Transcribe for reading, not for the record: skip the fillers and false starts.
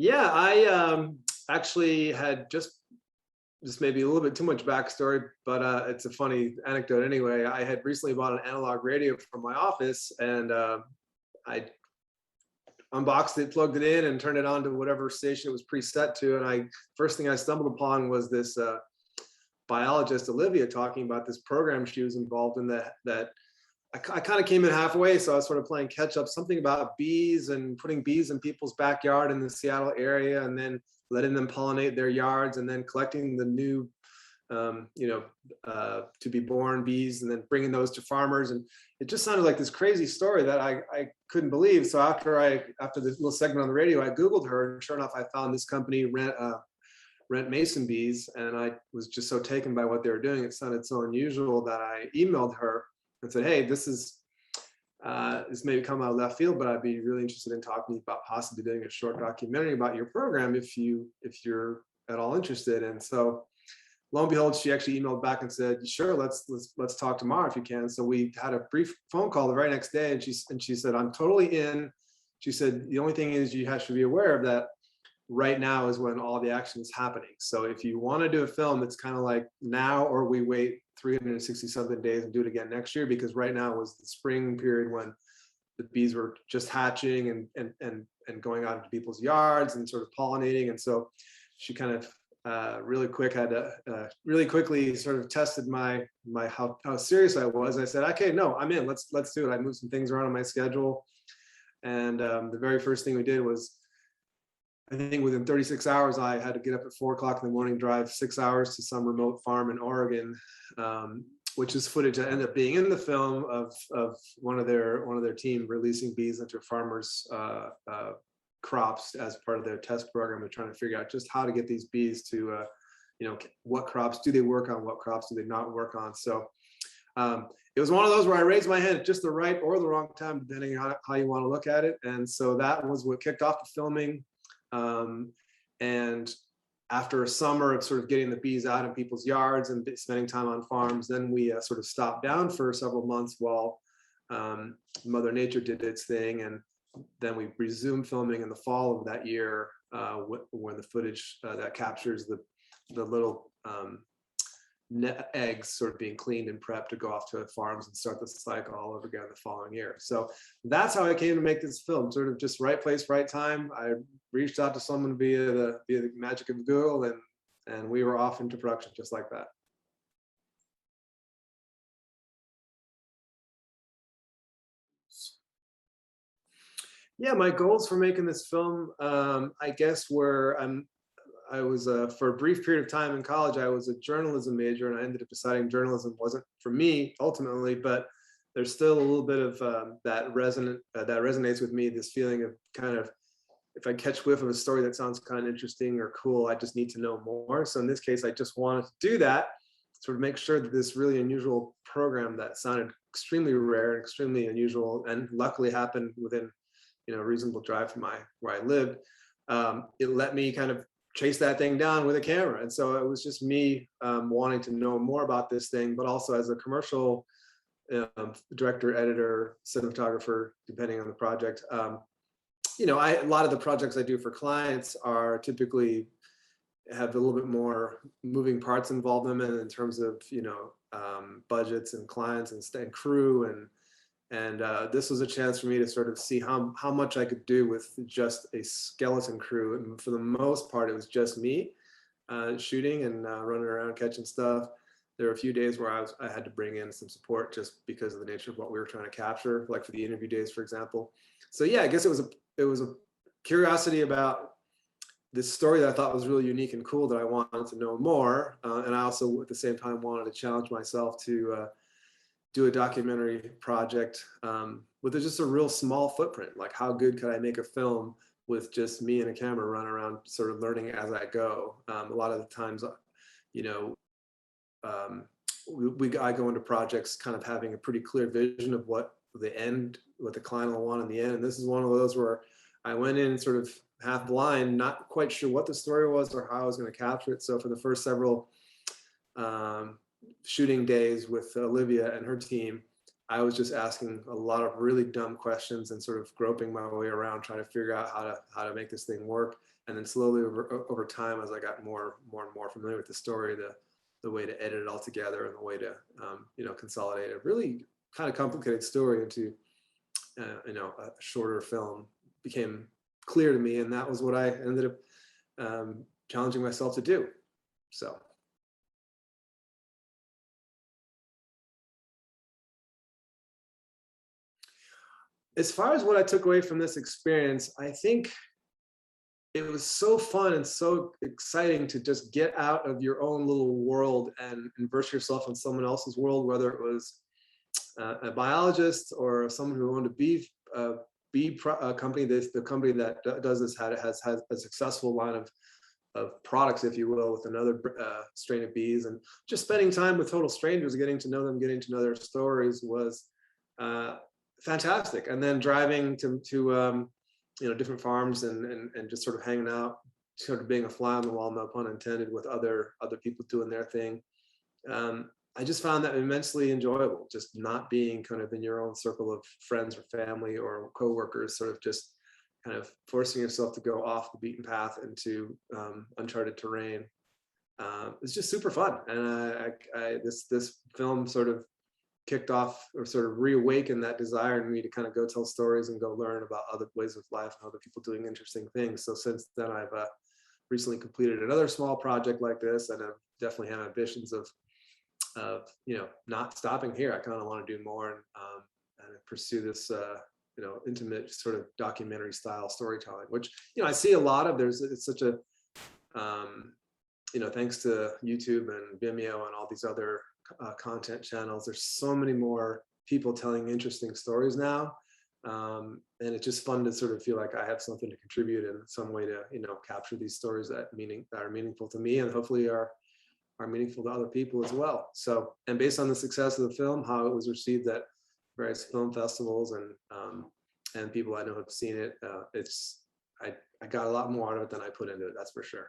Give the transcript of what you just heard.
Yeah, I actually had just maybe a little bit too much backstory, but it's a funny anecdote anyway. I had recently bought an analog radio from my office, and I unboxed it, plugged it in, and turned it on to whatever station it was preset to. And first thing I stumbled upon was this biologist Olivia talking about this program she was involved in that I kind of came in halfway, so I was sort of playing catch up. Something about bees and putting bees in people's backyard in the Seattle area, and then letting them pollinate their yards, and then collecting the new, to be born bees, and then bringing those to farmers. And it just sounded like this crazy story that I couldn't believe. So after this little segment on the radio, I Googled her, and sure enough, I found this company, Rent Mason Bees, and I was just so taken by what they were doing. It sounded so unusual that I emailed her and said, hey, this may come out of left field, but I'd be really interested in talking about possibly doing a short documentary about your program if you're at all interested. And so lo and behold, she actually emailed back and said, sure, let's talk tomorrow if you can. So we had a brief phone call the very next day, and she said, I'm totally in. She said, the only thing is you have to be aware of that right now is when all the action is happening. So if you want to do a film, it's kind of like now, or we wait 360 something days and do it again next year, because right now was the spring period when the bees were just hatching and going out into people's yards and sort of pollinating. And so she kind of really quickly sort of tested how serious I was. I said, okay, no, I'm in, let's do it. I moved some things around on my schedule. And the very first thing we did was, I think within 36 hours, I had to get up at 4 o'clock in the morning, drive 6 hours to some remote farm in Oregon, which is footage that ended up being in the film of one of their team releasing bees into farmers' crops as part of their test program. They're trying to figure out just how to get these bees to, what crops do they work on, what crops do they not work on. So it was one of those where I raised my hand at just the right or the wrong time, depending on how you want to look at it. And so that was what kicked off the filming. And after a summer of sort of getting the bees out in people's yards and spending time on farms, then we sort of stopped down for several months while Mother Nature did its thing. And then we resumed filming in the fall of that year, when the footage that captures the little eggs sort of being cleaned and prepped to go off to farms and start the cycle all over again the following year. So that's how I came to make this film, sort of just right place, right time. I reached out to someone via the magic of Google, and we were off into production just like that. Yeah, my goals for making this film, I guess, were I was for a brief period of time in college, I was a journalism major, and I ended up deciding journalism wasn't for me ultimately, but there's still a little bit of that resonates with me, this feeling of kind of, if I catch whiff of a story that sounds kind of interesting or cool, I just need to know more. So in this case, I just wanted to do that, sort of make sure that this really unusual program that sounded extremely rare and extremely unusual, and luckily happened within a reasonable drive from where I lived, it let me kind of chase that thing down with a camera. And so it was just me wanting to know more about this thing, but also as a commercial director, editor, cinematographer, depending on the project. A lot of the projects I do for clients are typically have a little bit more moving parts involved in them in terms of budgets and clients and crew, and this was a chance for me to sort of see how much I could do with just a skeleton crew. And for the most part, it was just me shooting and running around catching stuff. There were a few days where I had to bring in some support just because of the nature of what we were trying to capture, like for the interview days, for example. So yeah, I guess it was a curiosity about this story that I thought was really unique and cool that I wanted to know more. And I also, at the same time, wanted to challenge myself to do a documentary project with just a real small footprint. Like, how good could I make a film with just me and a camera running around, sort of learning as I go? A lot of the times, I go into projects kind of having a pretty clear vision of what the client will want in the end. And this is one of those where I went in sort of half blind, not quite sure what the story was or how I was going to capture it. So for the first several shooting days with Olivia and her team, I was just asking a lot of really dumb questions and sort of groping my way around, trying to figure out how to make this thing work. And then slowly over time, as I got more and more familiar with the story, the way to edit it all together and the way to consolidate a really kind of complicated story into a shorter film became clear to me, and that was what I ended up challenging myself to do. So. As far as what I took away from this experience, I think it was so fun and so exciting to just get out of your own little world and immerse yourself in someone else's world, whether it was a biologist or someone who owned a bee company. The company that does this has a successful line of products, if you will, with another strain of bees, and just spending time with total strangers, getting to know them, getting to know their stories was fantastic. And then driving to different farms and just sort of hanging out, sort of being a fly on the wall, no pun intended, with other people doing their thing. I just found that immensely enjoyable, just not being kind of in your own circle of friends or family or coworkers, sort of just kind of forcing yourself to go off the beaten path into uncharted terrain. It's just super fun. And this film sort of kicked off or sort of reawakened that desire in me to kind of go tell stories and go learn about other ways of life and other people doing interesting things. So since then, I've recently completed another small project like this, and I've definitely have ambitions of not stopping here. I kind of want to do more and pursue this intimate sort of documentary style storytelling, which I see a lot of. It's such a thanks to YouTube and Vimeo and all these other content channels, there's so many more people telling interesting stories now, and it's just fun to sort of feel like I have something to contribute in some way to capture these stories that are meaningful to me, and hopefully are meaningful to other people as well. So, and based on the success of the film, how it was received at various film festivals, and people I know have seen it, I got a lot more out of it than I put into it, that's for sure.